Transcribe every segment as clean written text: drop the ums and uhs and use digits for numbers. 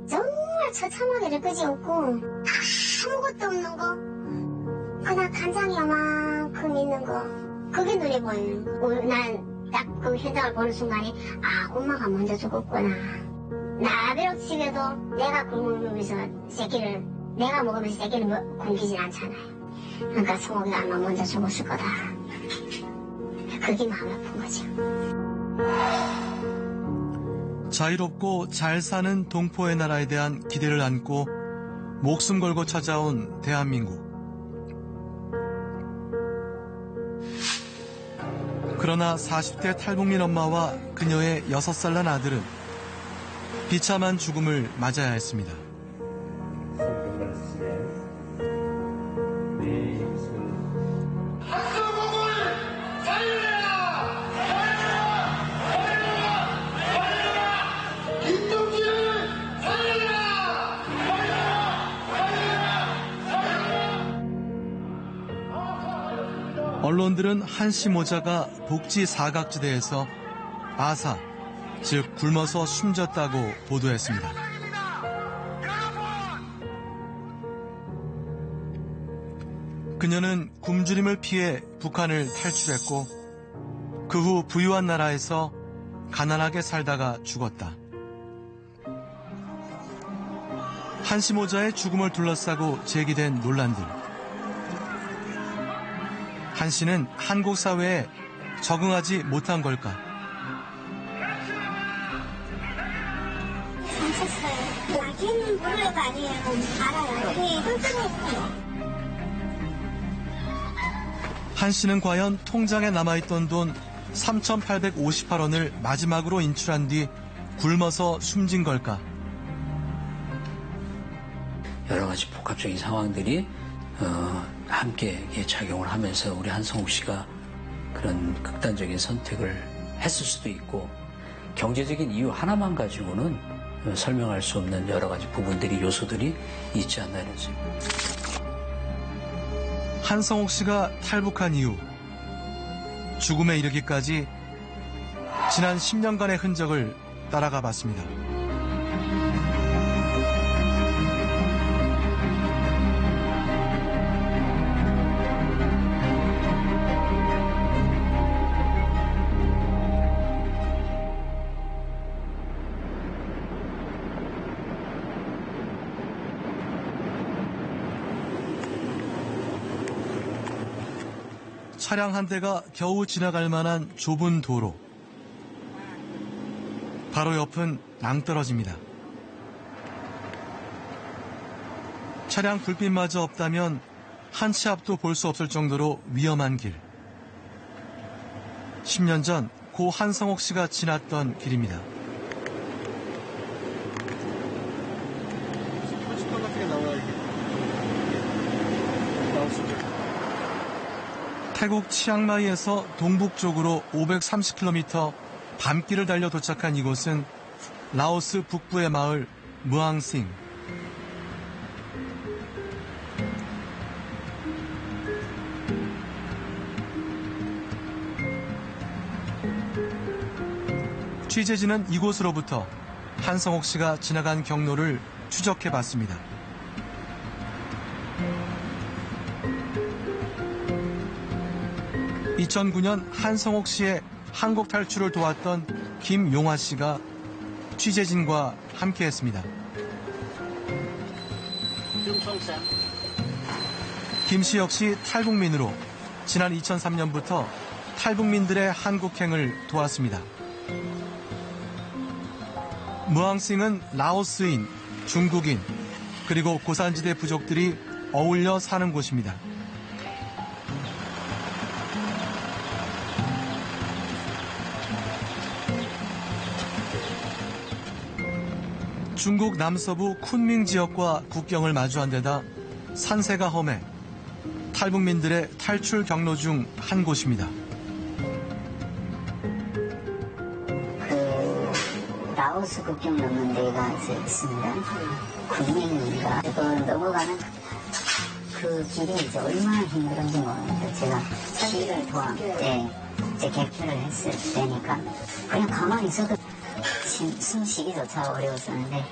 정말 처참하게 느껴지 없고 아무것도 없는 거, 그냥 간장이 요만큼 있는 거, 그게 눈에 보이는 거. 난 딱 그 현장을 보는 순간에 엄마가 먼저 죽었구나. 나비로 치게도 내가 굶으면서 새끼를, 내가 먹으면서 새끼를 굶기진 않잖아요. 그러니까 성옥이가 아마 먼저 죽었을 거다. 그게 마음 아픈 거죠. 자유롭고 잘 사는 동포의 나라에 대한 기대를 안고 목숨 걸고 찾아온 대한민국. 그러나 40대 탈북민 엄마와 그녀의 6살 난 아들은 비참한 죽음을 맞아야 했습니다. 언론들은 한씨 모자가 복지 사각지대에서 아사, 즉 굶어서 숨졌다고 보도했습니다. 그녀는 굶주림을 피해 북한을 탈출했고 그 후 부유한 나라에서 가난하게 살다가 죽었다. 한씨 모자의 죽음을 둘러싸고 제기된 논란들. 한 씨는 한국 사회에 적응하지 못한 걸까? 괜찮았어요. 걔는 모르는 거 아니에요. 알아요. 네, 뚱뚱했어요. 한 씨는 과연 통장에 남아있던 돈 3,858원을 마지막으로 인출한 뒤 굶어서 숨진 걸까? 여러 가지 복합적인 상황들이 함께 작용을 하면서 우리 한성옥 씨가 그런 극단적인 선택을 했을 수도 있고, 경제적인 이유 하나만 가지고는 설명할 수 없는 여러 가지 부분들이, 요소들이 있지 않나 이런 생각. 한성옥 씨가 탈북한 이후 죽음에 이르기까지 지난 10년간의 흔적을 따라가 봤습니다. 차량 한 대가 겨우 지나갈 만한 좁은 도로. 바로 옆은 낭떠러지입니다. 차량 불빛마저 없다면 한 치 앞도 볼 수 없을 정도로 위험한 길. 10년 전 고 한성옥 씨가 지났던 길입니다. 태국 치앙마이에서 동북쪽으로 530km 밤길을 달려 도착한 이곳은 라오스 북부의 마을 무앙싱. 취재진은 이곳으로부터 한성옥 씨가 지나간 경로를 추적해봤습니다. (2009년) 한성옥 씨의 한국 탈출을 도왔던 김용화 씨가 취재진과 함께했습니다. 김 씨 역시 탈북민으로 지난 2003년부터 탈북민들의 한국행을 도왔습니다. 무앙싱은 라오스인, 중국인, 그리고 고산지대 부족들이 어울려 사는 곳입니다. 중국 남서부 쿤밍 지역과 국경을 마주한 데다 산세가 험해 탈북민들의 탈출 경로 중 한 곳입니다. 라오스 국경 넘는 데가 있습니다. 군민인가 그거 넘어가는 그 길이 이제 얼마나 힘들은지 모르겠어요. 제가 시위를 도와 이제 개표를 했을 때니까 그냥 가만히 있어도 숨 쉬기조차 어려웠었는데.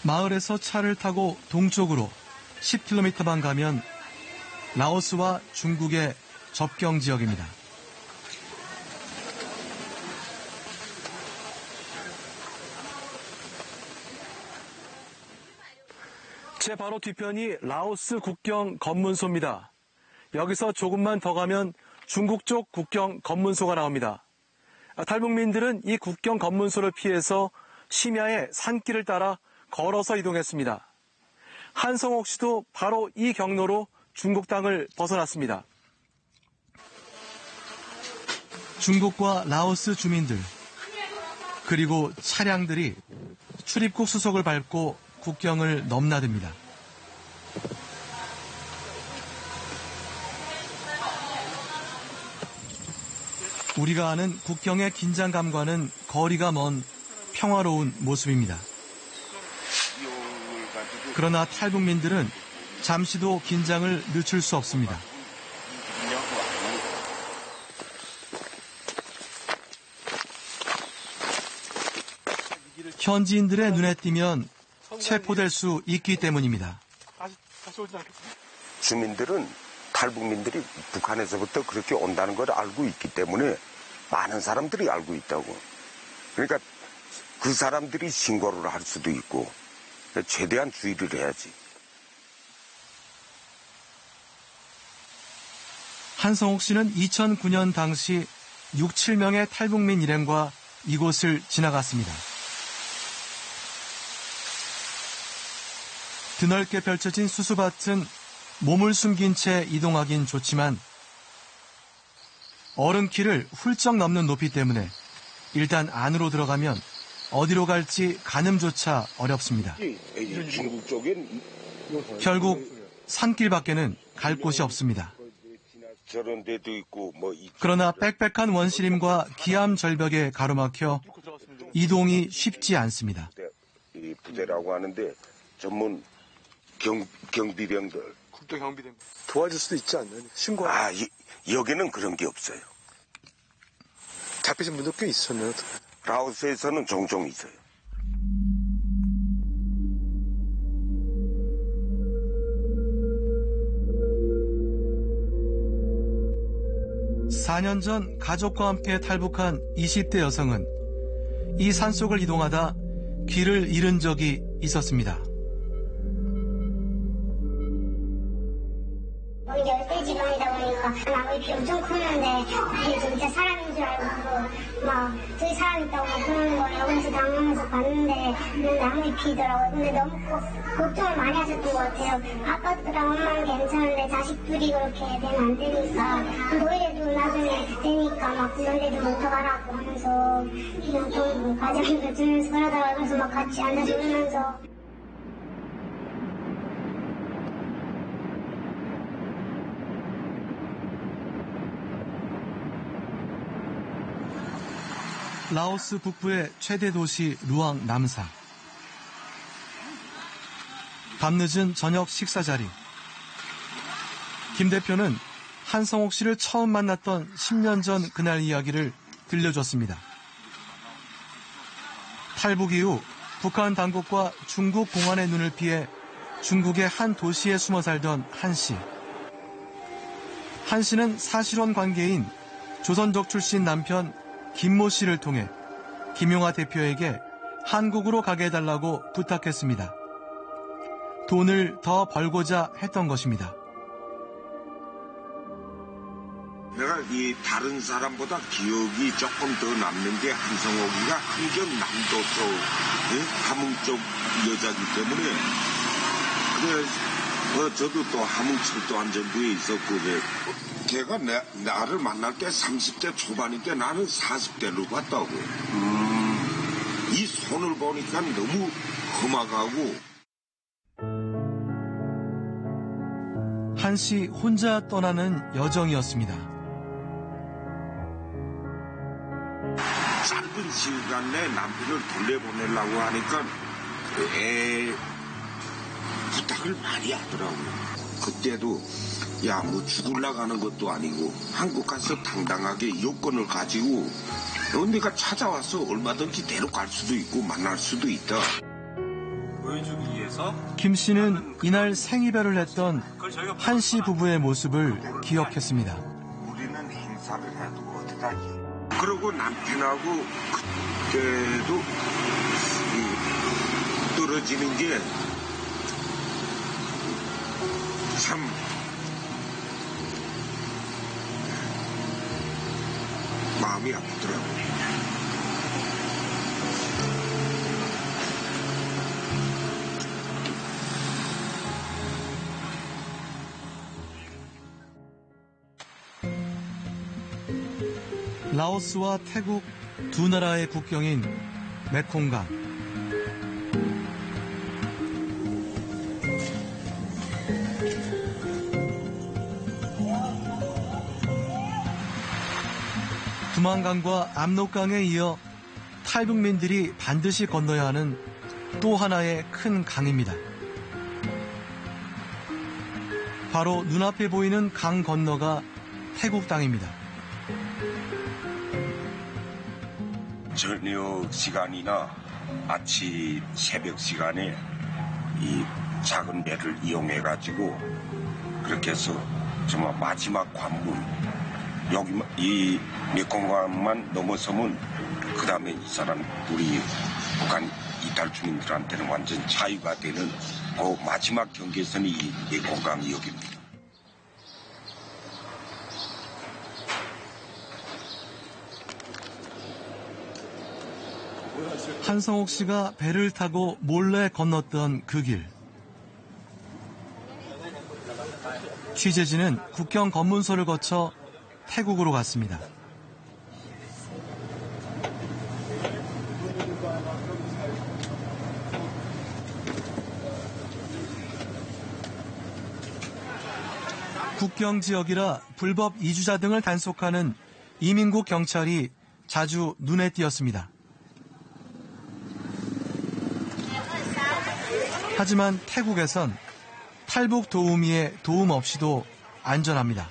마을에서 차를 타고 동쪽으로 10km만 가면 라오스와 중국의 접경 지역입니다. 제 바로 뒤편이 라오스 국경 검문소입니다. 여기서 조금만 더 가면 중국 쪽 국경 검문소가 나옵니다. 탈북민들은 이 국경 검문소를 피해서 심야에 산길을 따라 걸어서 이동했습니다. 한성옥 씨도 바로 이 경로로 중국 땅을 벗어났습니다. 중국과 라오스 주민들 그리고 차량들이 출입국 수속을 밟고 국경을 넘나듭니다. 우리가 아는 국경의 긴장감과는 거리가 먼 평화로운 모습입니다. 그러나 탈북민들은 잠시도 긴장을 늦출 수 없습니다. 현지인들의 눈에 띄면 체포될 수 있기 때문입니다. 주민들은 탈북민들이 북한에서부터 그렇게 온다는 걸 알고 있기 때문에 많은 사람들이 알고 있다고. 그러니까 그 사람들이 신고를 할 수도 있고 최대한 주의를 해야지. 한성옥 씨는 2009년 당시 6, 7명의 탈북민 일행과 이곳을 지나갔습니다. 드넓게 펼쳐진 수수밭은 몸을 숨긴 채 이동하긴 좋지만 얼음길을 훌쩍 넘는 높이 때문에 일단 안으로 들어가면 어디로 갈지 가늠조차 어렵습니다. 중국 쪽엔 결국 산길 밖에는 갈 곳이 없습니다. 저런 데도 있고 그러나 빽빽한 원시림과 기암 절벽에 가로막혀 이동이 쉽지 않습니다. 이 부대라고 하는데 전문 경비병들. 국도 경비병 도와줄 수도 있지 않나요? 신고. 여기는 그런 게 없어요. 잡히신 분도 꽤 있었네요. 라오스에서는 종종 있어요. (4년) 전 가족과 함께 탈북한 20대 여성은 이 산속을 이동하다 길을 잃은 적이 있었습니다. 열대 지방이다 보니까 나무잎이 엄청 컸는데 이게 진짜 사람인 줄 알고 막 저기 사람 있다고 막 그러는 거예요. 그래서 당황해서 봤는데 나무잎이더라고요. 근데 너무 걱정을 많이 하셨던 것 같아요. 아빠랑 엄마는 괜찮은데 자식들이 그렇게 되면 안 되니까 노예도 나중에 되니까 막 그런 데도 못 가라고 하면서 그냥 좀 과장님들 들으면서 그러다가 그래서 막 같이 앉아서 울면서 라오스 북부의 최대 도시 루앙 남사. 밤늦은 저녁 식사 자리. 김 대표는 한성옥 씨를 처음 만났던 10년 전 그날 이야기를 들려줬습니다. 탈북 이후 북한 당국과 중국 공안의 눈을 피해 중국의 한 도시에 숨어 살던 한 씨. 한 씨는 사실혼 관계인 조선족 출신 남편 김모 씨를 통해 김용하 대표에게 한국으로 가게 해달라고 부탁했습니다. 돈을 더 벌고자 했던 것입니다. 내가 이 다른 사람보다 기억이 조금 더 남는 게 한성옥이가 한경 남도 쪽, 함흥 쪽 여자기 때문에 그래 저도 또 함흥철도 안전부에 있었고 걔가 나를 만날 때 30대 초반인데 나는 40대로 봤다고. 이 손을 보니까 너무 험악하고. 한 씨 혼자 떠나는 여정이었습니다. 짧은 시간 내에 남편을 돌려보내려고 하니까 부탁을 많이 하더라고요. 그때도 야, 뭐 죽으려고 하는 것도 아니고 한국 가서 당당하게 여권을 가지고 내가 찾아와서 얼마든지 데려갈 수도 있고 만날 수도 있다. 보여주기 위해서 김 씨는 이날 생이별을 했던 한 씨 부부의 모습을 기억했습니다. 우리는 행사를 해도 어떡하지? 그리고 남편하고 그때도 떨어지는 게 참 마음이 아프더라고요. 라오스와 태국 두 나라의 국경인 메콩강. 두만강과 압록강에 이어 탈북민들이 반드시 건너야 하는 또 하나의 큰 강입니다. 바로 눈앞에 보이는 강 건너가 태국 땅입니다. 저녁 시간이나 아침 새벽 시간에 이 작은 배를 이용해 가지고 그렇게 해서 정말 마지막 관문 여기 이 메콩강만 넘어서면 그 다음에 이 사람 우리 북한 이탈 주민들한테는 완전 자유가 되는 그 마지막 경계선이 이 메콩강 여기입니다. 한성옥 씨가 배를 타고 몰래 건넜던 그 길. 취재진은 국경 검문소를 거쳐 태국으로 갔습니다. 국경 지역이라 불법 이주자 등을 단속하는 이민국 경찰이 자주 눈에 띄었습니다. 하지만 태국에선 탈북 도우미의 도움 없이도 안전합니다.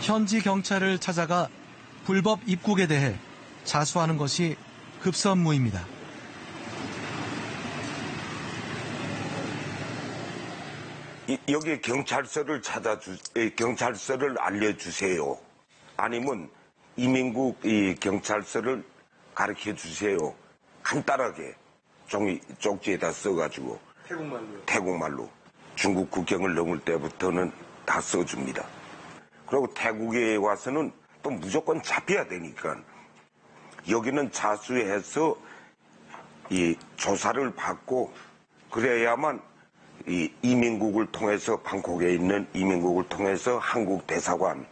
현지 경찰을 찾아가 불법 입국에 대해 자수하는 것이 급선무입니다. 여기 경찰서를 경찰서를 알려주세요. 아니면 이민국 이 경찰서를 가르쳐 주세요. 간단하게 종이 쪽지에다 써가지고 태국말로 중국 국경을 넘을 때부터는 다 써줍니다. 그리고 태국에 와서는 또 무조건 잡혀야 되니까 여기는 자수해서 이 조사를 받고 그래야만 이 이민국을 통해서 방콕에 있는 이민국을 통해서 한국 대사관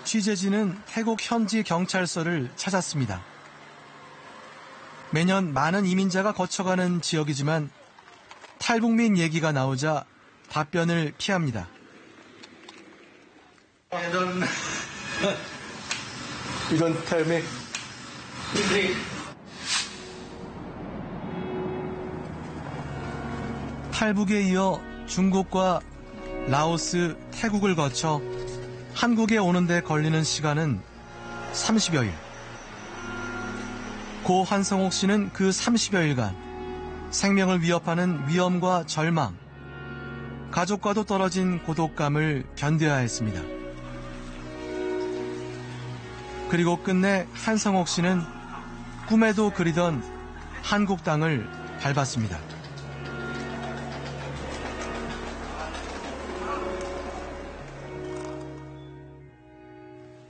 취재진은 태국 현지 경찰서를 찾았습니다. 매년 많은 이민자가 거쳐가는 지역이지만 탈북민 얘기가 나오자 답변을 피합니다. You don't tell me. 탈북에 이어 중국과 라오스, 태국을 거쳐 한국에 오는데 걸리는 시간은 30여일. 고 한성옥 씨는 그 30여일간 생명을 위협하는 위험과 절망, 가족과도 떨어진 고독감을 견뎌야 했습니다. 그리고 끝내 한성옥 씨는 꿈에도 그리던 한국 땅을 밟았습니다.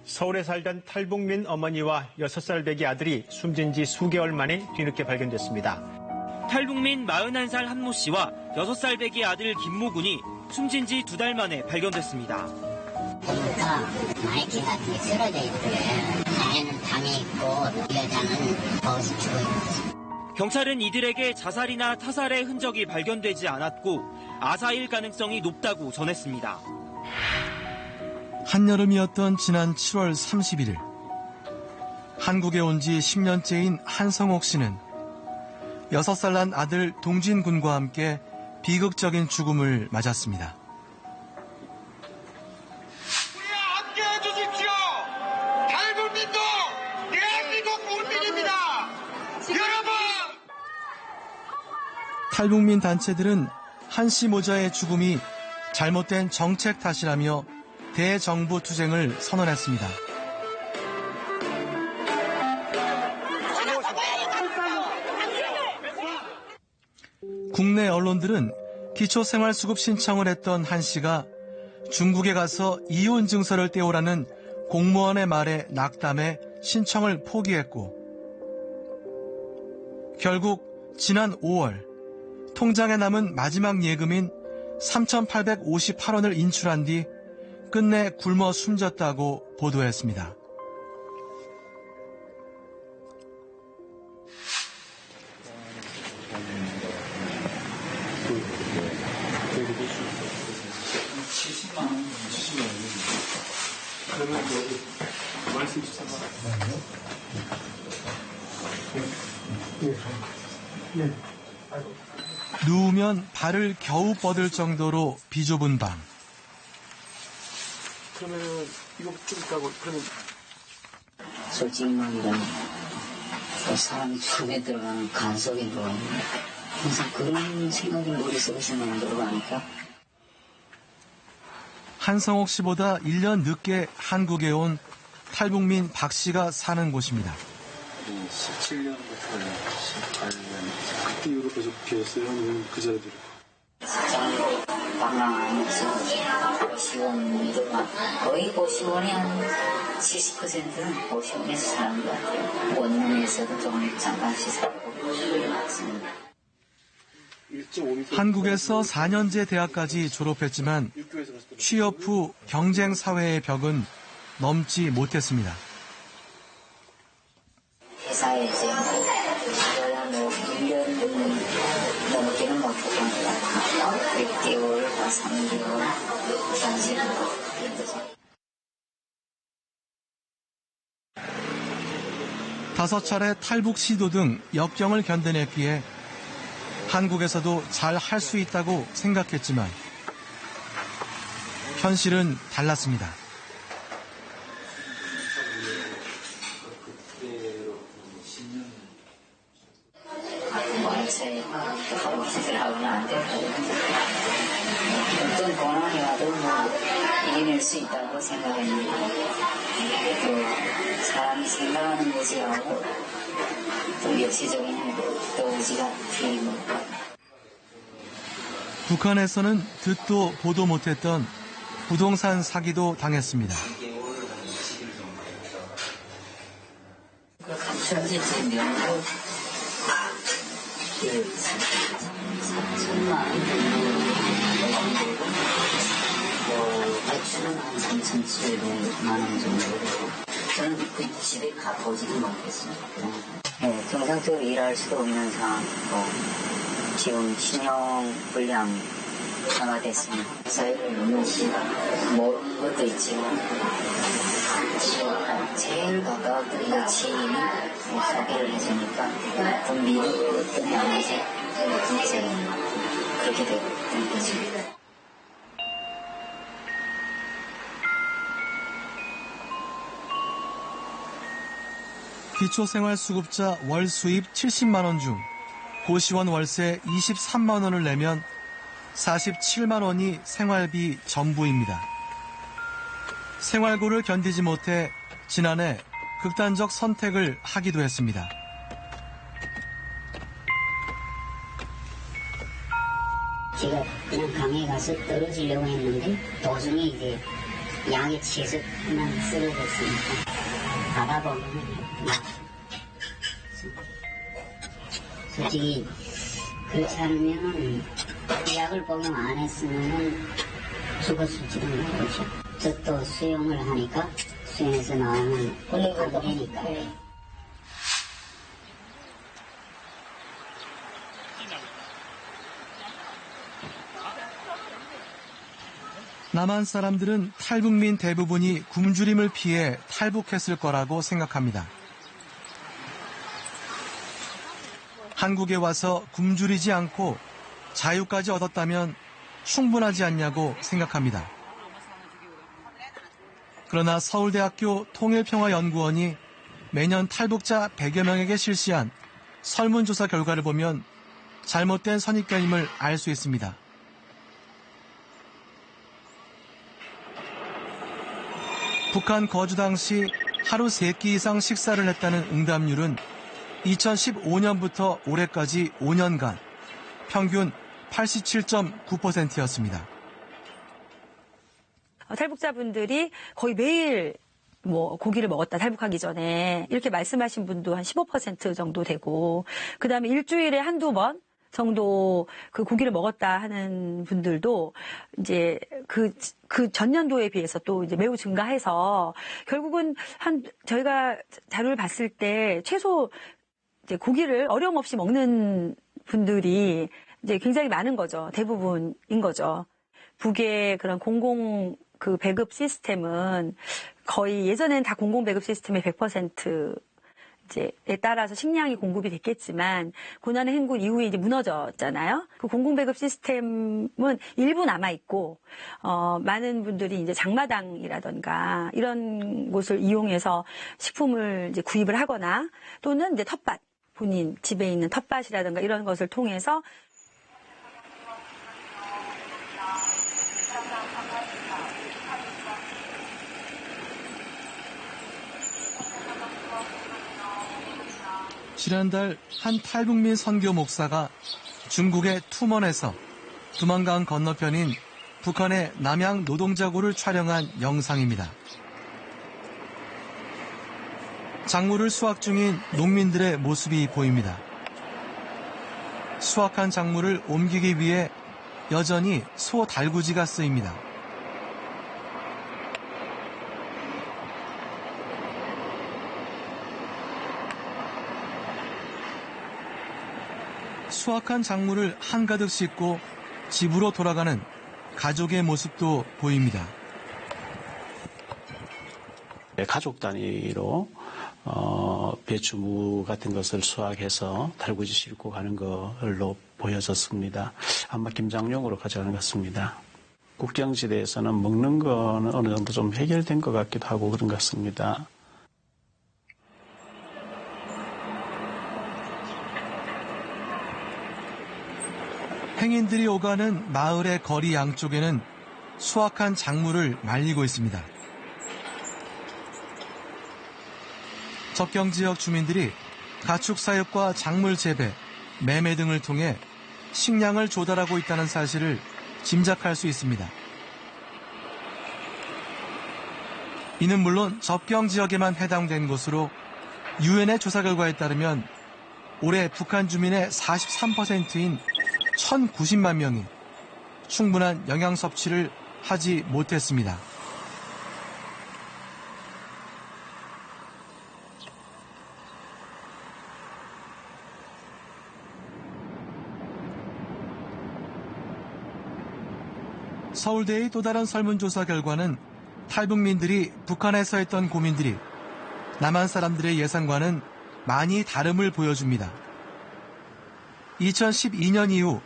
서울에 살던 탈북민 어머니와 6살 배기 아들이 숨진 지 수개월 만에 뒤늦게 발견됐습니다. 탈북민 41살 한모 씨와 6살 배기 아들 김모 군이 숨진 지 2달 만에 발견됐습니다. 보니까 마이크 같은 게 쓰러져 있더래. 안에는 다 잠이 있고 여자는 거기서 죽어 있는 거죠. 경찰은 이들에게 자살이나 타살의 흔적이 발견되지 않았고 아사일 가능성이 높다고 전했습니다. 한여름이었던 지난 7월 31일 한국에 온 지 10년째인 한성옥 씨는 6살 난 아들 동진 군과 함께 비극적인 죽음을 맞았습니다. 우리와 함께 해주십시오. 탈북민도 대한민국 국민입니다. 여러분! 탈북민 단체들은 한씨 모자의 죽음이 잘못된 정책 탓이라며 대정부 투쟁을 선언했습니다. 국내 언론들은 기초생활수급 신청을 했던 한 씨가 중국에 가서 이혼 증서를 떼오라는 공무원의 말에 낙담해 신청을 포기했고 결국 지난 5월 통장에 남은 마지막 예금인 3,858원을 인출한 뒤 끝내 굶어 숨졌다고 보도했습니다. 그러면 여기 말씀 주세요. 네. 누우면 발을 겨우 뻗을 정도로 비좁은 방. 그러면은 이거 좀 있다고 그러면 솔직히 말하면 사람이 죽음에 들어가는 간섭인 거 항상 그런 생각이 머릿속에서만 들어가니까. 한성옥 씨보다 1년 늦게 한국에 온 탈북민 박 씨가 사는 곳입니다. 17년부터 18년 그때 이후로 계속 비었어요? 아니면 그 자리대로? 직장으로 방랑하면서 고시원들만 거의 고시원의 한 70%는 고시원에서 사는 것 같아요. 원룸에서도 좀 잠깐씩 살고 그렇습니다. 한국에서 4년제 대학까지 졸업했지만 취업 후 경쟁 사회의 벽은 넘지 못했습니다. 회사에 이제 뭐 1년 넘게는 못 보고 6개월과 3개월 사실 다섯 차례 탈북 시도 등 역경을 견뎌냈기에 한국에서도 잘 할 수 있다고 생각했지만 현실은 달랐습니다. 월세 하루 짓을 하고는 안 되고 어떤 고난이 와도 이겨낼 수 있다고 생각했는데 또 사람이 생각하는 것이하고 또 역시적인 또 의지가 틀린 것. 북한에서는 듣도 보도 못했던 부동산 사기도 당했습니다. 감천집 명도 3천만 원 매출은 한 3,700만 원 정도. 저는 그 집에 가보지도 못했습니다. 네, 정상적으로 일할 수도 없는 상황이고 지금 신용불량 화가 됐습니다. 사회를 모르는 것도 있지만 제일 가까웠던 지인이 소개를 해주니까 그 믿었던 나머지 그렇게 됐던 거죠. 기초생활수급자 월 수입 70만 원 중 고시원 월세 23만 원을 내면 47만 원이 생활비 전부입니다. 생활고를 견디지 못해 지난해 극단적 선택을 하기도 했습니다. 제가 그냥 강에 가서 떨어지려고 했는데 도중에 이제 약에 취해서 그냥 쓰러졌으니까 가다 보면 솔직히 그렇지 않으면 약을 복용 안 했으면 죽었을지도 모르죠. 저 또 수영을 하니까 방송에서 나오는 노래니까. 남한 사람들은 탈북민 대부분이 굶주림을 피해 탈북했을 거라고 생각합니다. 한국에 와서 굶주리지 않고 자유까지 얻었다면 충분하지 않냐고 생각합니다. 그러나 서울대학교 통일평화연구원이 매년 탈북자 100여 명에게 실시한 설문조사 결과를 보면 잘못된 선입견임을 알 수 있습니다. 북한 거주 당시 하루 3끼 이상 식사를 했다는 응답률은 2015년부터 올해까지 5년간 평균 87.9%였습니다. 탈북자분들이 거의 매일 고기를 먹었다, 탈북하기 전에. 이렇게 말씀하신 분도 한 15% 정도 되고, 그 다음에 일주일에 한두 번 정도 그 고기를 먹었다 하는 분들도 이제 그 전년도에 비해서 또 이제 매우 증가해서 결국은 저희가 자료를 봤을 때 최소 이제 고기를 어려움 없이 먹는 분들이 이제 굉장히 많은 거죠. 대부분인 거죠. 북의 그런 배급 시스템은 거의 예전에는 다 공공 배급 시스템의 100% 이제에 따라서 식량이 공급이 됐겠지만 고난의 행군 이후에 이제 무너졌잖아요. 그 공공 배급 시스템은 일부 남아 있고 많은 분들이 이제 장마당이라던가 이런 곳을 이용해서 식품을 이제 구입을 하거나 또는 이제 텃밭 본인 집에 있는 텃밭이라든가 이런 것을 통해서 지난달 한 탈북민 선교 목사가 중국의 투먼에서 두만강 건너편인 북한의 남양 노동자고를 촬영한 영상입니다. 작물을 수확 중인 농민들의 모습이 보입니다. 수확한 작물을 옮기기 위해 여전히 소 달구지가 쓰입니다. 수확한 작물을 한가득 싣고 집으로 돌아가는 가족의 모습도 보입니다. 가족 단위로 배추무 같은 것을 수확해서 달구지 싣고 가는 걸로 보여졌습니다. 아마 김장용으로 가져가는 것 같습니다. 국경지대에서는 먹는 거는 어느 정도 좀 해결된 것 같기도 하고 그런 것 같습니다. 행인들이 오가는 마을의 거리 양쪽에는 수확한 작물을 말리고 있습니다. 접경 지역 주민들이 가축 사육과 작물 재배, 매매 등을 통해 식량을 조달하고 있다는 사실을 짐작할 수 있습니다. 이는 물론 접경 지역에만 해당된 것으로 유엔의 조사 결과에 따르면 올해 북한 주민의 43%인 1,090만 명이 충분한 영양 섭취를 하지 못했습니다. 서울대의 또 다른 설문조사 결과는 탈북민들이 북한에서 했던 고민들이 남한 사람들의 예상과는 많이 다름을 보여줍니다. 2012년 이후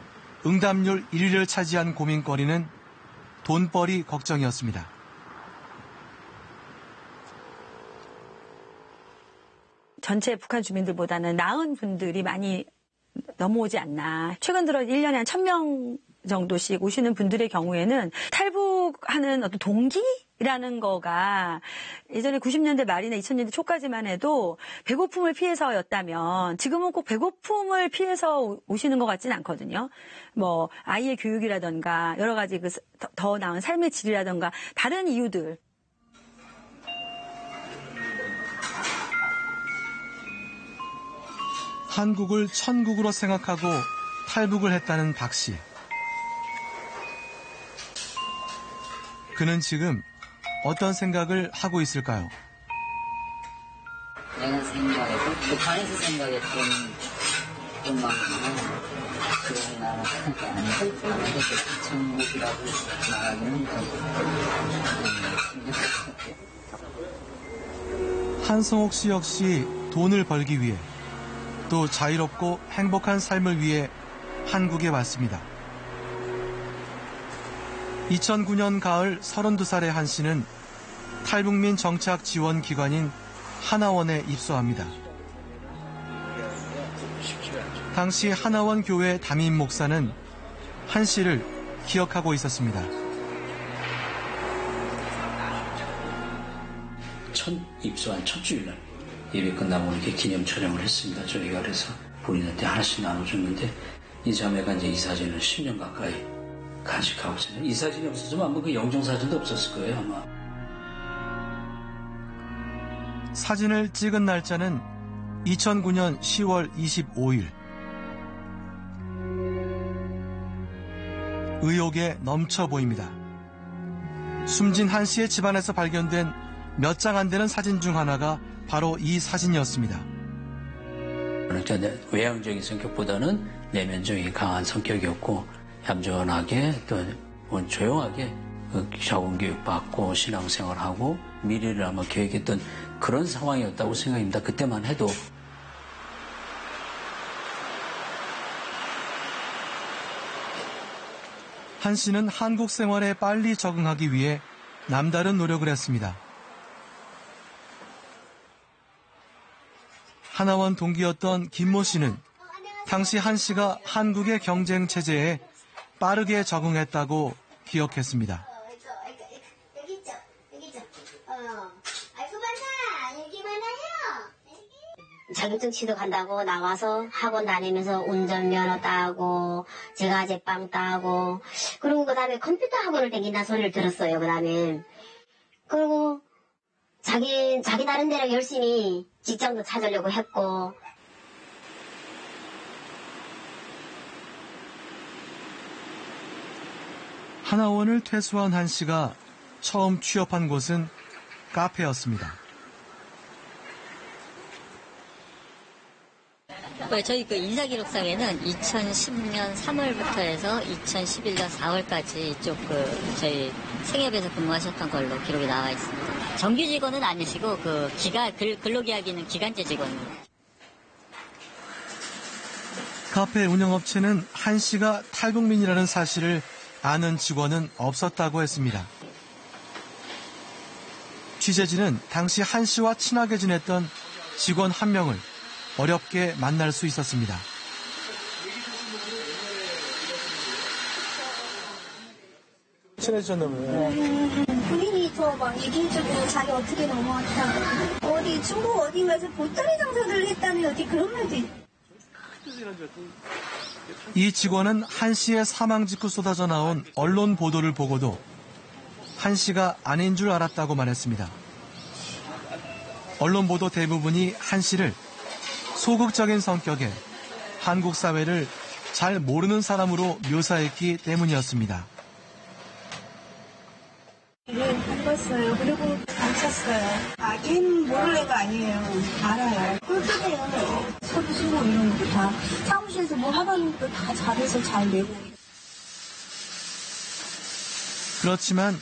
응답률 1위를 차지한 고민거리는 돈벌이 걱정이었습니다. 전체 북한 주민들보다는 나은 분들이 많이 넘어오지 않나. 최근 들어 1년에 한 1,000명 정도씩 오시는 분들의 경우에는 탈북하는 어떤 동기라는 거가 예전에 90년대 말이나 2000년대 초까지만 해도 배고픔을 피해서였다면 지금은 꼭 배고픔을 피해서 오시는 것 같지는 않거든요. 뭐 아이의 교육이라던가 여러 가지 더 나은 삶의 질이라던가 다른 이유들. 한국을 천국으로 생각하고 탈북을 했다는 박 씨. 그는 지금 어떤 생각을 하고 있을까요? 내가 생각했던, 북한에서 생각했던 것만큼은 그런 나라가 아니고 천국이라고 말하기는 한성옥 씨 역시 돈을 벌기 위해 또 자유롭고 행복한 삶을 위해 한국에 왔습니다. 2009년 가을 32살의 한 씨는 탈북민 정착 지원 기관인 하나원에 입소합니다. 당시 하나원 교회 담임 목사는 한 씨를 기억하고 있었습니다. 첫 입소한 첫 주일날 예배 끝나고 이렇게 기념 촬영을 했습니다. 저희가 그래서 본인한테 하나씩 나눠줬는데 이 자매가 이제 이 사진을 10년 가까이 간직하고 있어요. 이 사진이 없었으면 아마 그 영정사진도 없었을 거예요, 아마. 사진을 찍은 날짜는 2009년 10월 25일. 의욕에 넘쳐 보입니다. 숨진 한 씨의 집안에서 발견된 몇 장 안 되는 사진 중 하나가 바로 이 사진이었습니다. 그러니까 외향적인 성격보다는 내면적인 강한 성격이었고 얌전하게 또 조용하게 적응 교육 받고 신앙생활하고 미래를 아마 계획했던 그런 상황이었다고 생각합니다. 그때만 해도. 한 씨는 한국 생활에 빨리 적응하기 위해 남다른 노력을 했습니다. 하나원 동기였던 김모 씨는 당시 한 씨가 한국의 경쟁 체제에 빠르게 적응했다고 기억했습니다. 여기 있죠. 알고 여기만 자격증 취득한다고 나와서 학원 다니면서 운전면허 따고 제과제빵 따고 그리고 그다음에 컴퓨터 학원을 다닌다는 소리를 들었어요. 그다음에 그리고 자기 나름대로 열심히 직장도 찾으려고 했고 하나원을 퇴소한 한 씨가 처음 취업한 곳은 카페였습니다. 저희 그 인사기록상에는 2010년 3월부터 해서 2011년 4월까지 이쪽 저희 생협에서 근무하셨던 걸로 기록이 나와 있습니다. 정규 직원은 아니시고 근로계약이는 기간제 직원입니다. 카페 운영업체는 한 씨가 탈북민이라는 사실을 아는 직원은 없었다고 했습니다. 취재진은 당시 한 씨와 친하게 지냈던 직원 한 명을 어렵게 만날 수 있었습니다. 친해지셨나봐요. 본인이 더 막 얘기해주고 자기 어떻게 넘어왔다. 어디 중국 어디 가서 보따리 장사를 했다는 어디 그런 말도 있고. 이 직원은 한 씨의 사망 직후 쏟아져 나온 언론 보도를 보고도 한 씨가 아닌 줄 알았다고 말했습니다. 언론 보도 대부분이 한 씨를 소극적인 성격에 한국 사회를 잘 모르는 사람으로 묘사했기 때문이었습니다. 네, 해봤어요. 그리고 안 찼어요. 걔는 모를 애가 아니에요. 알아요. 꿀팁해요. 서류 쓰고 이런 거 다 사무실에서 뭐 하던 것도 다 잘해서 잘 내고. 그렇지만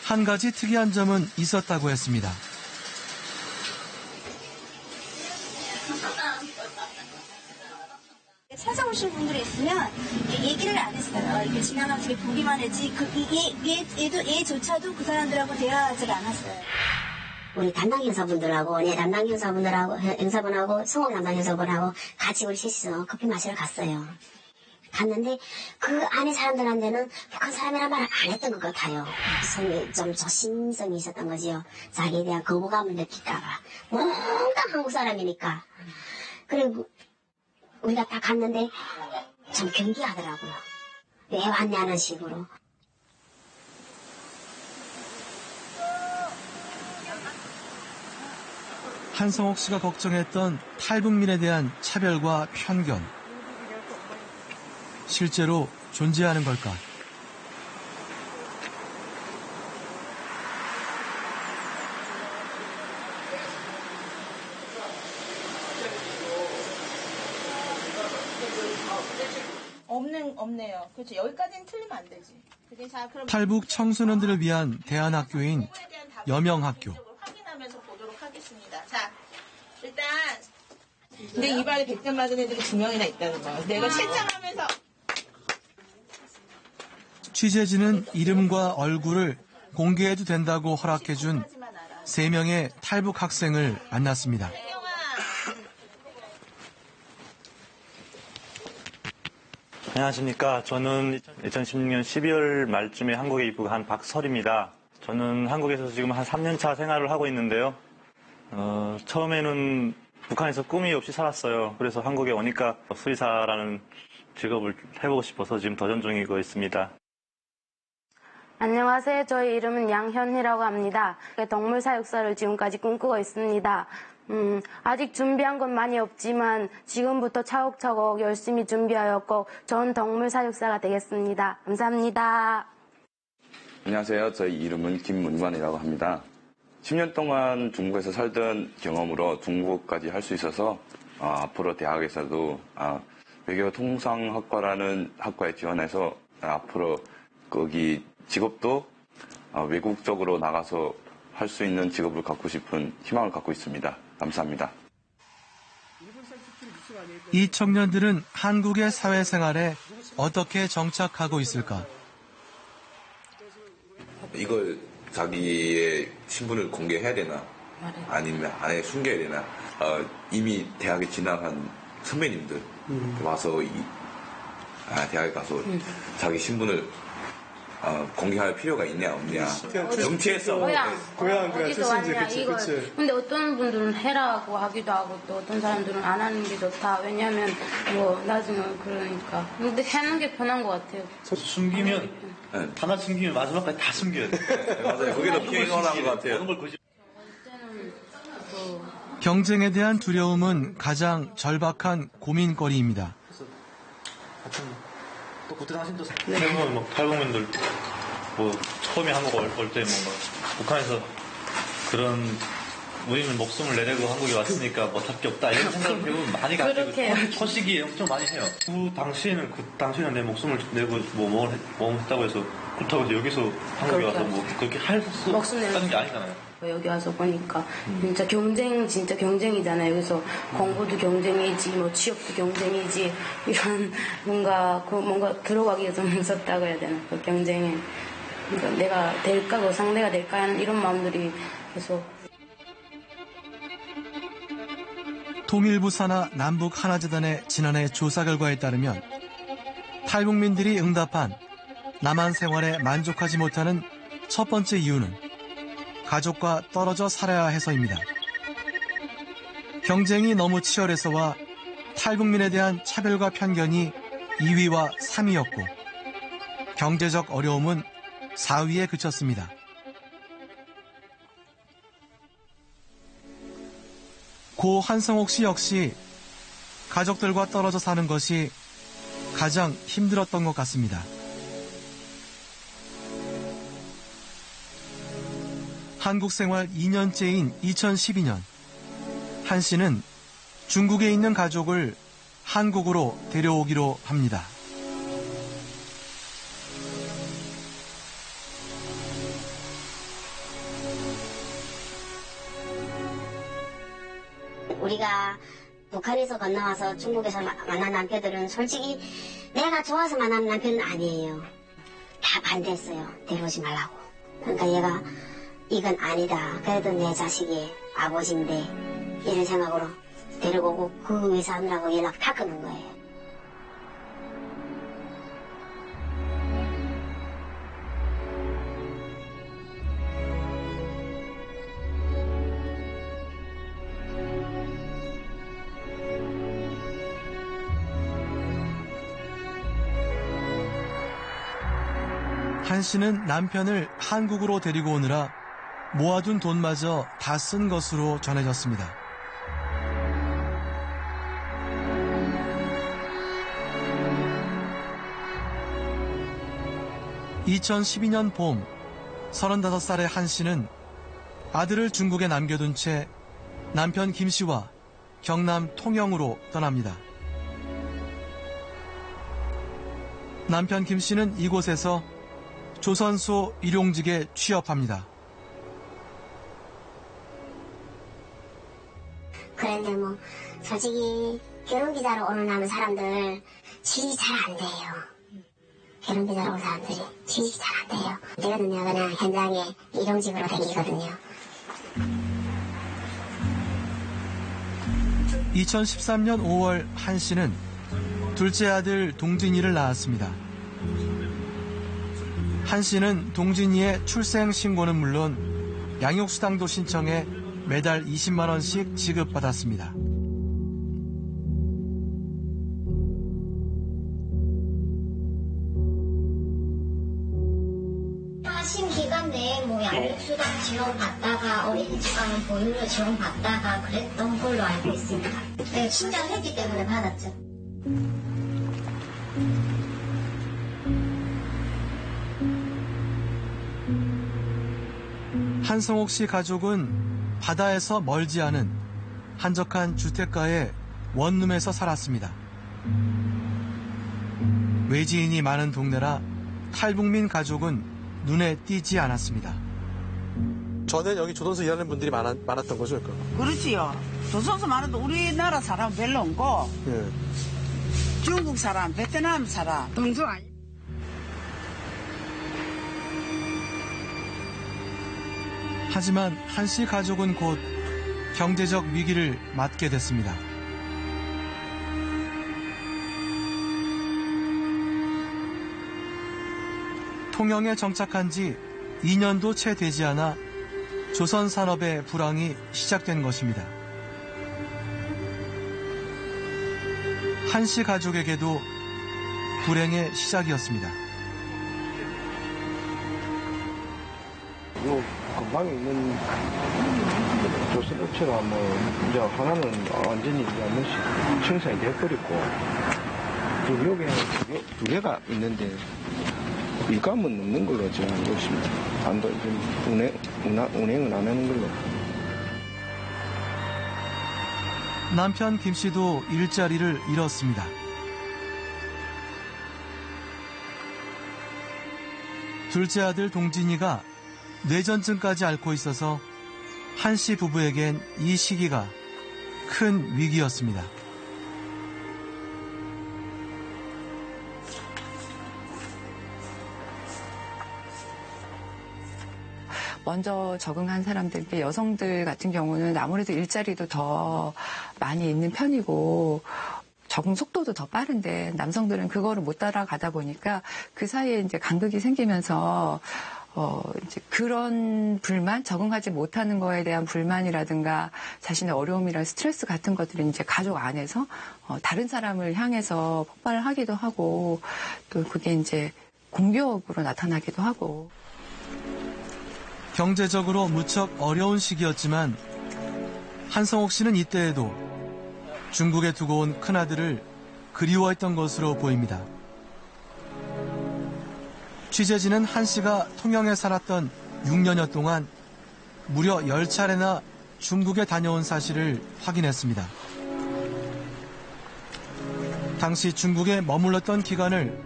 한 가지 특이한 점은 있었다고 했습니다. 찾아오신 분들이 있으면 얘기를 안 했어요. 이렇게 지나가면서 보기만 했지. 얘조차도 그 사람들하고 대화하지 않았어요. 우리 담당 형사분들하고 내 담당 형사분하고 성원 담당 형사분하고 같이 우리 셋이서 커피 마시러 갔어요. 갔는데 그 안에 사람들한테는 북한 사람이란 말을 안 했던 것 같아요. 좀 조심성이 있었던 거지요. 자기에 대한 거부감을 느낄까봐. 뭔가 한국 사람이니까. 그리고 우리가 딱 갔는데 좀 경계하더라고요. 왜 왔냐는 식으로. 한성옥 씨가 걱정했던 탈북민에 대한 차별과 편견. 실제로 존재하는 걸까? 없네요. 그렇죠. 여기까지는 틀리면 안 되지. 그게 자, 그럼 탈북 청소년들을 위한 대안학교인 여명학교. 확인하면서 보도록 하겠습니다. 자, 일단 내 이발에 100점 맞은 애들이 2명이나 있다는 거예요. 내가 채점하면서 취재진은 이름과 얼굴을 공개해도 된다고 허락해준 3명의 탈북 학생을 만났습니다. 안녕하십니까. 저는 2016년 12월 말쯤에 한국에 입국한 박설입니다. 저는 한국에서 지금 한 3년차 생활을 하고 있는데요. 처음에는 북한에서 꿈이 없이 살았어요. 그래서 한국에 오니까 수의사라는 직업을 해보고 싶어서 지금 도전 중이고 있습니다. 안녕하세요. 저희 이름은 양현희라고 합니다. 동물사육사를 지금까지 꿈꾸고 있습니다. 아직 준비한 건 많이 없지만 지금부터 차곡차곡 열심히 준비하여 꼭 좋은 동물사육사가 되겠습니다. 감사합니다. 안녕하세요. 저희 이름은 김문관이라고 합니다. 10년 동안 중국에서 살던 경험으로 중국어까지 할 수 있어서 앞으로 대학에서도 외교통상학과라는 학과에 지원해서 앞으로 거기 직업도 외국 쪽으로 나가서 할 수 있는 직업을 갖고 싶은 희망을 갖고 있습니다. 감사합니다. 이 청년들은 한국의 사회생활에 어떻게 정착하고 있을까? 이걸 자기의 신분을 공개해야 되나? 아니면 안에 숨겨야 되나? 이미 대학에 진학한 선배님들 와서 대학에 가서 자기 신분을 공개할 필요가 있냐 없냐. 정치에서 고향 어디서 왔냐 이거. 근데 어떤 분들은 해라고 하기도 하고 또 어떤 사람들은 안 하는 게 좋다. 왜냐면 뭐 나중에 그러니까. 근데 하는 게 편한 것 같아요. 숨기면 하나 숨기면 마지막까지 다 숨겨야 돼. 맞아요. 그게 더 피곤한 것 같아요. 경쟁에 대한 두려움은 가장 절박한 고민거리입니다. 또 그때 당시도 대부분 막 탈북민들 뭐 처음에 한국 올 때 뭔가 북한에서 그런 우리는 목숨을 내내고 한국에 왔으니까 못할 게 없다 이런 생각을 대부분 많이 가지고 초시기에 엄청 많이 해요. 그 당시에는 내 목숨을 내고 뭐 했다고 해서 그렇다고 해서 여기서 한국에 와서 뭐 그렇게 할 수 없다는 게 아니잖아요. 여기 와서 보니까 진짜 경쟁이잖아요. 그래서 공부도 경쟁이지, 뭐 취업도 경쟁이지, 이런 뭔가 들어가기 위해서 무섭다고 해야 되나, 그 경쟁에. 그러니까 내가 될까, 그 상대가 될까 하는 이런 마음들이 계속. 통일부 산하 남북 하나재단의 지난해 조사 결과에 따르면 탈북민들이 응답한 남한 생활에 만족하지 못하는 첫 번째 이유는 가족과 떨어져 살아야 해서입니다. 경쟁이 너무 치열해서와 탈북민에 대한 차별과 편견이 2위와 3위였고 경제적 어려움은 4위에 그쳤습니다. 고 한성옥 씨 역시 가족들과 떨어져 사는 것이 가장 힘들었던 것 같습니다. 한국 생활 2년째인 2012년, 한 씨는 중국에 있는 가족을 한국으로 데려오기로 합니다. 우리가 북한에서 건너와서 중국에서 만난 남편들은 솔직히 내가 좋아서 만난 남편은 아니에요. 다 반대했어요. 데려오지 말라고. 그러니까 얘가 이건 아니다. 그래도 내 자식이 아버지인데 이런 생각으로 데리고 오고 그 의사들하고 연락 다 끊은 거예요. 한 씨는 남편을 한국으로 데리고 오느라 모아둔 돈마저 다 쓴 것으로 전해졌습니다. (2012년) 봄 35살의 한 씨는 아들을 중국에 남겨둔 채 남편 김 씨와 경남 통영으로 떠납니다. 남편 김 씨는 이곳에서 조선소 일용직에 취업합니다. 그런데 뭐 솔직히 결혼기자로 오는 남은 사람들 취직이 잘 안 돼요. 결혼기자로 온 사람들이 취직이 잘 안 돼요. 되거든요. 그냥 현장에 일용직으로 다니거든요. 2013년 5월 한 씨는 둘째 아들 동진이를 낳았습니다. 한 씨는 동진이의 출생 신고는 물론 양육수당도 신청해 매달 20만 원씩 지급받았습니다. 하신 기간 내에 뭐 양육수당 지원받다가 어린이집가는 보육료 지원받다가 그랬던 걸로 알고 있습니다. 네, 신청했기 때문에 받았죠. 한성옥 씨 가족은 바다에서 멀지 않은 한적한 주택가의 원룸에서 살았습니다. 외지인이 많은 동네라 탈북민 가족은 눈에 띄지 않았습니다. 전에 여기 조선소 일하는 분들이 많았던 거죠? 그렇지요. 조선소 많은데 우리나라 사람 별로 없고 예. 중국 사람, 베트남 사람, 동서 아니. 하지만 한 씨 가족은 곧 경제적 위기를 맞게 됐습니다. 통영에 정착한 지 2년도 채 되지 않아 조선 산업의 불황이 시작된 것입니다. 한 씨 가족에게도 불행의 시작이었습니다. 요 근방에 있는 조선업체가 이제 하나는 완전히 이제 생산이 돼버렸고, 그 여기에 두 개가 있는데 일감은 없는 걸로 제가 알고 있습니다. 반도 운행은 안 하는 걸로. 남편 김 씨도 일자리를 잃었습니다. 둘째 아들 동진이가 뇌전증까지 앓고 있어서 한 씨 부부에겐 이 시기가 큰 위기였습니다. 먼저 적응한 사람들, 여성들 같은 경우는 아무래도 일자리도 더 많이 있는 편이고 적응 속도도 더 빠른데 남성들은 그거를 못 따라가다 보니까 그 사이에 이제 간극이 생기면서 이제 그런 불만, 적응하지 못하는 거에 대한 불만이라든가 자신의 어려움이나 스트레스 같은 것들이 이제 가족 안에서 다른 사람을 향해서 폭발을 하기도 하고 또 그게 이제 공격으로 나타나기도 하고. 경제적으로 무척 어려운 시기였지만 한성옥 씨는 이때에도 중국에 두고 온 큰아들을 그리워했던 것으로 보입니다. 취재진은 한 씨가 통영에 살았던 6년여 동안 무려 10차례나 중국에 다녀온 사실을 확인했습니다. 당시 중국에 머물렀던 기간을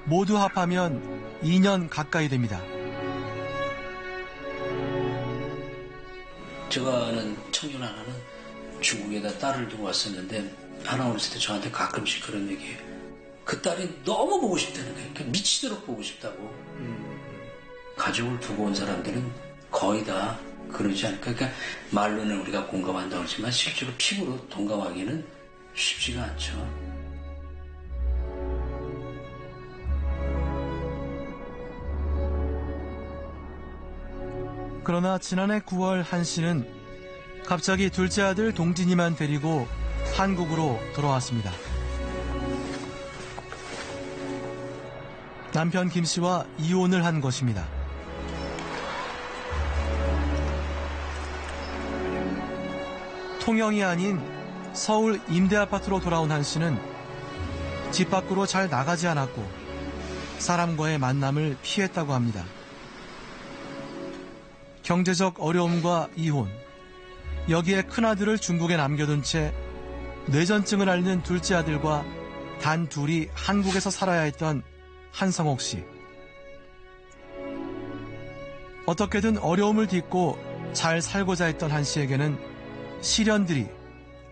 모두 합하면 2년 가까이 됩니다. 제가 아는 청년 하나는 중국에다 딸을 두고 왔었는데 하나 어렸을 때 저한테 가끔씩 그런 얘기해요. 그 딸이 너무 보고 싶다는 거예요. 그러니까 미치도록 보고 싶다고. 가족을 두고 온 사람들은 거의 다 그러지 않을까. 그러니까 말로는 우리가 공감한다고 하지만 실제로 피부로 동감하기는 쉽지가 않죠. 그러나 지난해 9월 한 씨는 갑자기 둘째 아들 동진이만 데리고 한국으로 돌아왔습니다. 남편 김 씨와 이혼을 한 것입니다. 통영이 아닌 서울 임대아파트로 돌아온 한 씨는 집 밖으로 잘 나가지 않았고 사람과의 만남을 피했다고 합니다. 경제적 어려움과 이혼, 여기에 큰아들을 중국에 남겨둔 채 뇌전증을 앓는 둘째 아들과 단 둘이 한국에서 살아야 했던 한성옥 씨. 어떻게든 어려움을 딛고 잘 살고자 했던 한 씨에게는 시련들이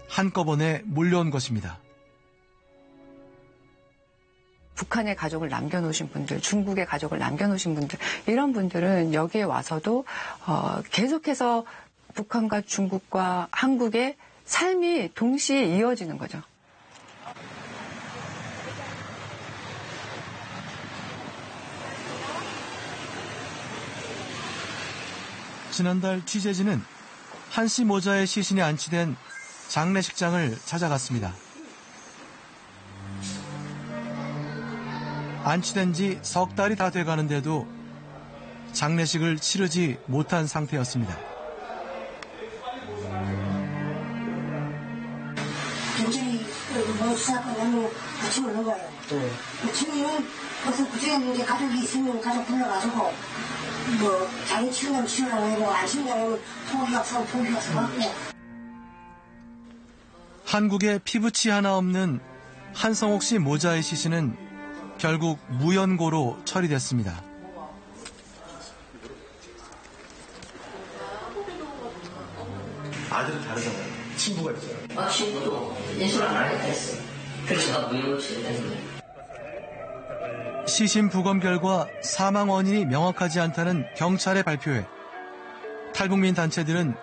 한꺼번에 몰려온 것입니다. 북한의 가족을 남겨놓으신 분들, 중국의 가족을 남겨놓으신 분들, 이런 분들은 여기에 와서도 계속해서 북한과 중국과 한국의 삶이 동시에 이어지는 거죠. 지난달 취재진은 한 씨 모자의 시신이 안치된 장례식장을 찾아갔습니다. 안치된 지 석 달이 다 돼가는데도 장례식을 치르지 못한 상태였습니다. 굉장히 수사가 너무 같이 오는 거예요. 부친이는 무슨 부친이 이제 가족이 있으면 가족 불러가지고 자기 치우려면 치우라고 하고 안 치우려면 포기학서 받고. 한국에 피부치 하나 없는 한성옥 씨 모자의 시신은 결국 무연고로 처리됐습니다. 아들은 다르잖아요. 친구가 있어요. 친구도 인수를 안 하게 됐어요. 그래서 무연고로 처리됐어요. 시신 부검 결과 사망 원인이 명확하지 않다는 경찰의 발표에 탈북민 단체들은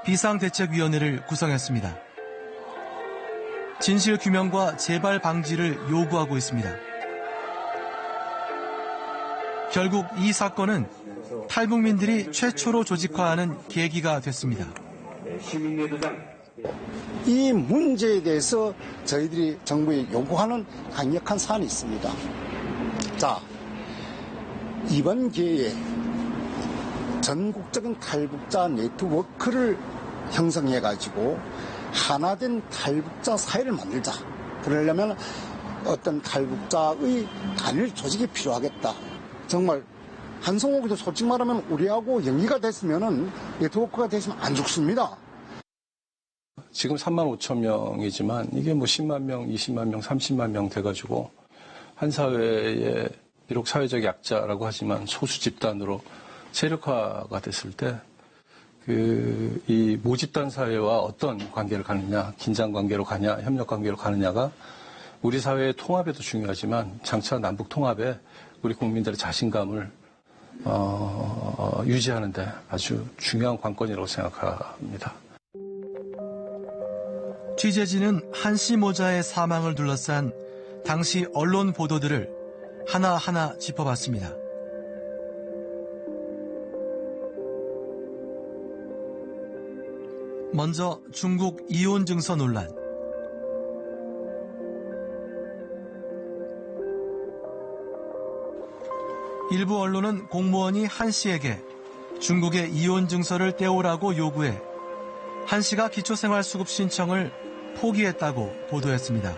비상대책위원회를 구성했습니다. 진실 규명과 재발 방지를 요구하고 있습니다. 결국 이 사건은 탈북민들이 최초로 조직화하는 계기가 됐습니다. 이 문제에 대해서 저희들이 정부에 요구하는 강력한 사안이 있습니다. 자, 이번 기회에 전국적인 탈북자 네트워크를 형성해가지고 하나된 탈북자 사회를 만들자. 그러려면 어떤 탈북자의 단일 조직이 필요하겠다. 정말 한성옥도 솔직히 말하면 우리하고 영위가 됐으면은 네트워크가 됐으면 안 죽습니다. 지금 3만 5천 명이지만 이게 뭐 10만 명, 20만 명, 30만 명 돼가지고 한 사회에 비록 사회적 약자라고 하지만 소수 집단으로 세력화가 됐을 때 이 모집단 사회와 어떤 관계를 가느냐, 긴장 관계로 가냐, 협력 관계로 가느냐가 우리 사회의 통합에도 중요하지만 장차 남북 통합에 우리 국민들의 자신감을 유지하는 데 아주 중요한 관건이라고 생각합니다. 취재진은 한 씨 모자의 사망을 둘러싼 당시 언론 보도들을 하나하나 짚어봤습니다. 먼저 중국 이혼 증서 논란. 일부 언론은 공무원이 한 씨에게 중국의 이혼 증서를 떼오라고 요구해 한 씨가 기초생활수급 신청을 포기했다고 보도했습니다.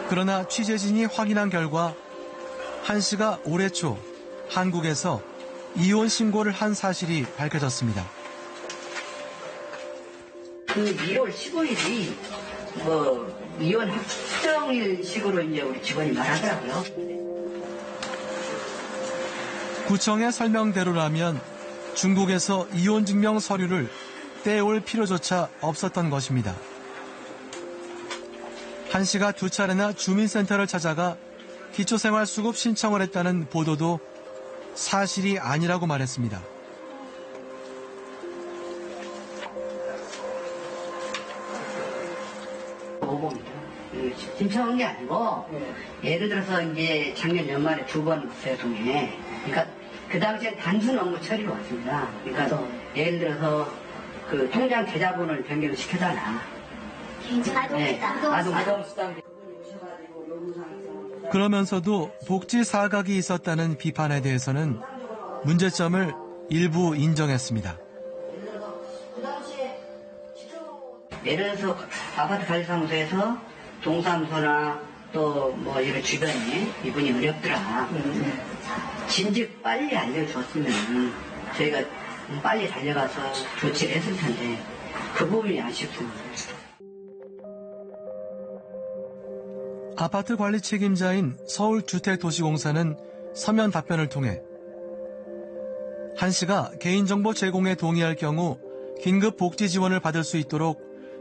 그러나 취재진이 확인한 결과 한 씨가 올해 초 한국에서 이혼 신고를 한 사실이 밝혀졌습니다. 그 1월 15일이 이혼 확정일식으로 이제 우리 직원이 말하더라고요. 구청의 설명대로라면 중국에서 이혼 증명 서류를 떼올 필요조차 없었던 것입니다. 한 씨가 2차례나 주민센터를 찾아가 기초생활수급 신청을 했다는 보도도 사실이 아니라고 말했습니다. 신청한 게 아니고 예를 들어서 이제 작년 연말에 2번 대통령에 그러니까 그 당시엔 단순 업무 처리로 왔습니다. 그러니까 예를 들어서 그 통장 계좌번호를 변경을 시켜달라. 아동수당. 그러면서도 복지 사각이 있었다는 비판에 대해서는 문제점을 일부 인정했습니다. 예를 들어서 아파트 관리사무소에서 동사무소나 또 뭐 이런 주변에 이분이 어렵더라. 진즉 빨리 알려줬으면 저희가 빨리 달려가서 조치를 했을 텐데 그 부분이 아쉽습니다. 아파트 관리 책임자인 서울주택도시공사는 서면 답변을 통해 한 씨가 개인정보 제공에 동의할 경우 긴급 복지 지원을 받을 수 있도록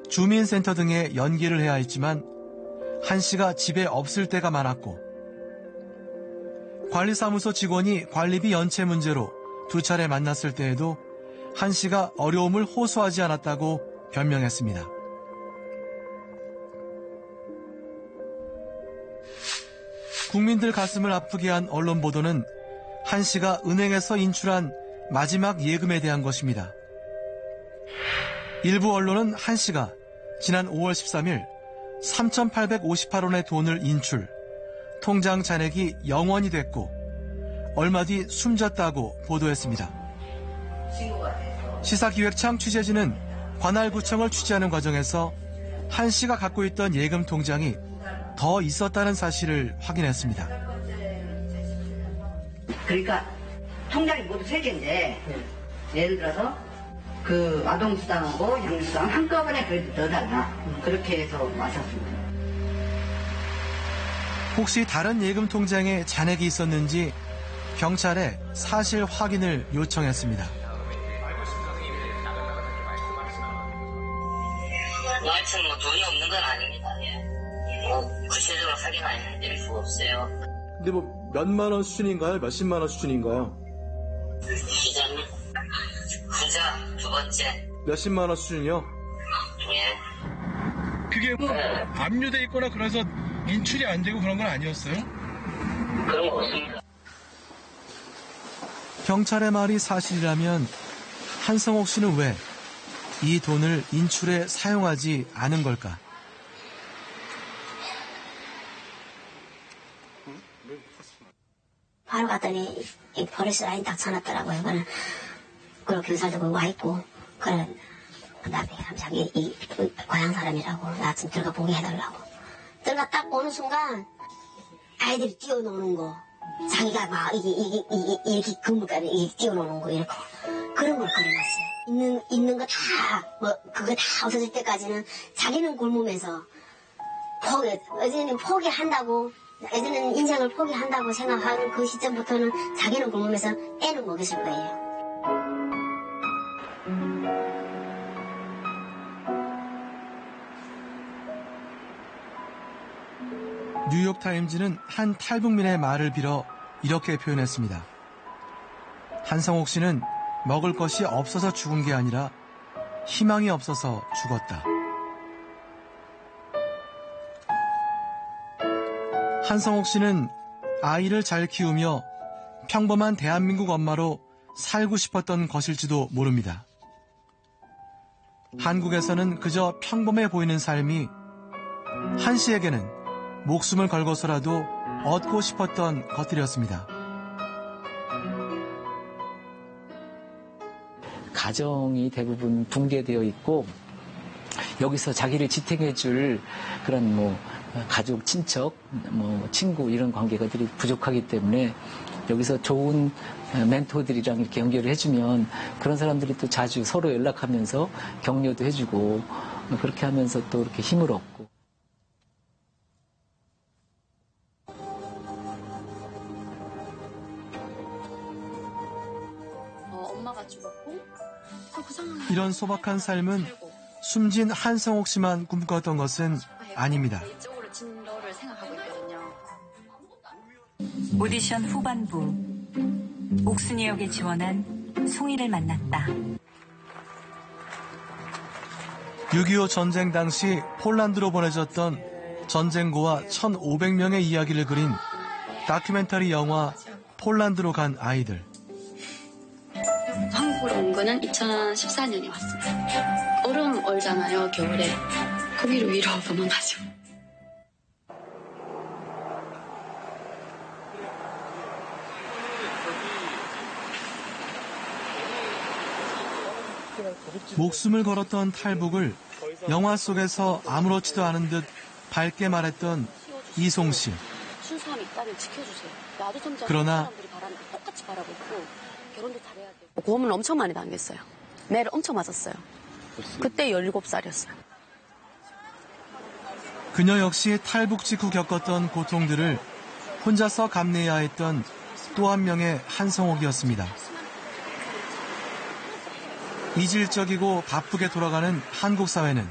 주민센터 등에 연계를 해야 했지만 한 씨가 집에 없을 때가 많았고 관리사무소 직원이 관리비 연체 문제로 2차례 만났을 때에도 한 씨가 어려움을 호소하지 않았다고 변명했습니다. 국민들 가슴을 아프게 한 언론 보도는 한 씨가 은행에서 인출한 마지막 예금에 대한 것입니다. 일부 언론은 한 씨가 지난 5월 13일 3,858원의 돈을 인출, 통장 잔액이 0원이 됐고 얼마 뒤 숨졌다고 보도했습니다. 시사기획청 취재진은 관할구청을 취재하는 과정에서 한 씨가 갖고 있던 예금 통장이 더 있었다는 사실을 확인했습니다. 그러니까 통장이 모두 3개인데 예를 들어서 그 아동수당하고 양육수당 한꺼번에 그래도 넣어달라. 그렇게 해서 왔었습니다. 혹시 다른 예금 통장에 잔액이 있었는지 경찰에 사실 확인을 요청했습니다. 하여튼 돈이 없는 건 아닙니다. 구체적으로 확인 안 드릴 수가 없어요. 근데 몇만 원 수준인가요? 몇십만 원 수준인가요? 기자님, 후자 2번째. 몇십만 원 수준이요? 예. 그게 압류돼 있거나 그래서 인출이 안 되고 그런 건 아니었어요? 그런 거 없습니다. 경찰의 말이 사실이라면 한성옥 씨는 왜 이 돈을 인출에 사용하지 않은 걸까? 바로 갔더니 이 포리스 라인 딱 쳐놨더라고요. 그리고 경찰도 거기 와 있고, 그래 그다음에 자기 이 고향 사람이라고 나 좀 들어가 보게 해달라고. 들어가 딱 보는 순간 아이들이 뛰어노는 거, 자기가 막 이렇게 건물까지 뛰어노는 거 이렇게 그런 걸 그려놨어요. 있는 거 다 그거 다 없어질 때까지는 자기는 굶으면서 예전에는 포기한다고. 예전에는 인생을 포기한다고 생각하는 그 시점부터는 자기는 굶으면서 애는 먹였을 거예요. 뉴욕타임즈는 한 탈북민의 말을 빌어 이렇게 표현했습니다. 한성옥 씨는 먹을 것이 없어서 죽은 게 아니라 희망이 없어서 죽었다. 한성옥 씨는 아이를 잘 키우며 평범한 대한민국 엄마로 살고 싶었던 것일지도 모릅니다. 한국에서는 그저 평범해 보이는 삶이 한 씨에게는 목숨을 걸고서라도 얻고 싶었던 것들이었습니다. 가정이 대부분 붕괴되어 있고 여기서 자기를 지탱해줄 그런 가족, 친척, 친구 이런 관계가들이 부족하기 때문에 여기서 좋은 멘토들이랑 이렇게 연결을 해주면 그런 사람들이 또 자주 서로 연락하면서 격려도 해주고 그렇게 하면서 또 이렇게 힘을 얻고. 엄마가 죽었고 그 상황에 이런 소박한 삶은 숨진 한성옥 씨만 꿈꿨던 것은 아닙니다. 이쪽으로 진로를 생각하고 있거든요. 오디션 후반부 옥순이 역에 지원한 송이를 만났다. 6.25 전쟁 당시 폴란드로 보내졌던 전쟁고와 1,500명의 이야기를 그린 다큐멘터리 영화 폴란드로 간 아이들. 한국으로 온 거는 2014년에 왔습니다. 얼음 얼잖아요, 겨울에. 거기로 위로 도망가죠. 목숨을 걸었던 탈북을 영화 속에서 아무렇지도 않은 듯 밝게 말했던 이송 씨. 순수함 있다면 지켜주세요. 나도 점점 그러나 사람들이 바라는 거 똑같이 바라고 있고 결혼도 잘해야 되고. 고음을 엄청 많이 당했어요. 매를 엄청 맞았어요. 그때 17살이었어요. 그녀 역시 탈북 직후 겪었던 고통들을 혼자서 감내해야 했던 또 한 명의 한성옥이었습니다. 이질적이고 바쁘게 돌아가는 한국 사회는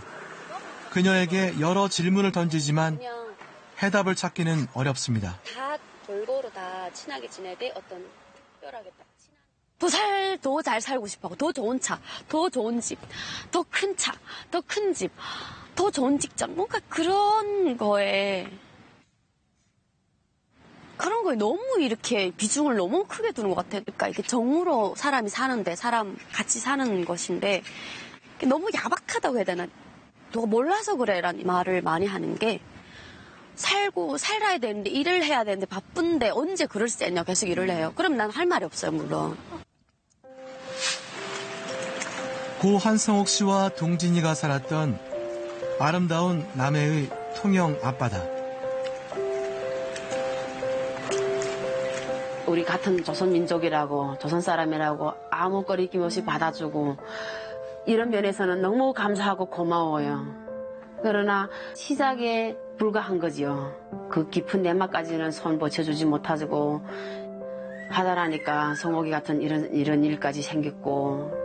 그녀에게 여러 질문을 던지지만 해답을 찾기는 어렵습니다. 다 골고루 다 친하게 지내야 돼. 어떤 특별하게 딱 더 잘 살고 싶어 하고, 더 좋은 차, 더 좋은 집, 더 큰 차, 더 큰 집, 더 좋은 직장, 뭔가 그런 거에 너무 이렇게 비중을 너무 크게 두는 것 같아요. 그러니까 이게 정으로 사람이 사는데, 사람 같이 사는 것인데, 너무 야박하다고 해야 되나? 너가 몰라서 그래라는 말을 많이 하는 게, 살아야 되는데, 일을 해야 되는데, 바쁜데, 언제 그럴 수 있냐, 계속 일을 해요. 그럼 난 할 말이 없어요, 물론. 고 한성옥 씨와 동진이가 살았던 아름다운 남해의 통영 앞바다. 우리 같은 조선민족이라고, 조선 사람이라고 아무 거리낌 없이 받아주고, 이런 면에서는 너무 감사하고 고마워요. 그러나 시작에 불과한 거지요. 그 깊은 내막까지는 손 버텨주지 못하고 하다라니까 성옥이 같은 이런 일까지 생겼고.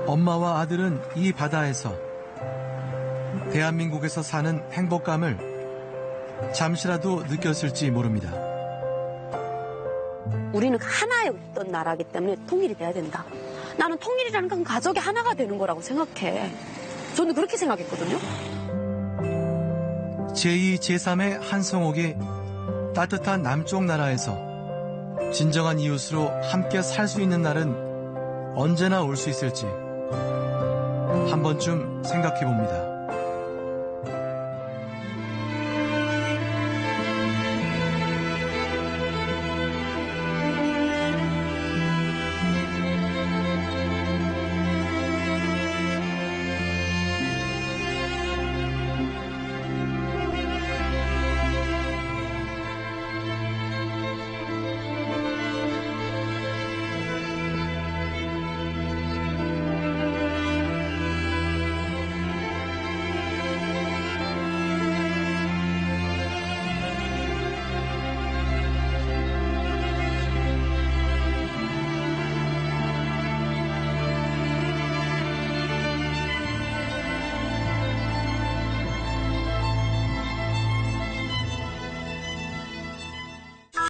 엄마와 아들은 이 바다에서 대한민국에서 사는 행복감을 잠시라도 느꼈을지 모릅니다. 우리는 하나의 어떤 나라이기 때문에 통일이 돼야 된다. 나는 통일이라는 건 가족이 하나가 되는 거라고 생각해. 저는 그렇게 생각했거든요. 제2, 제3의 한성옥이 따뜻한 남쪽 나라에서 진정한 이웃으로 함께 살 수 있는 날은 언제나 올 수 있을지 한 번쯤 생각해 봅니다.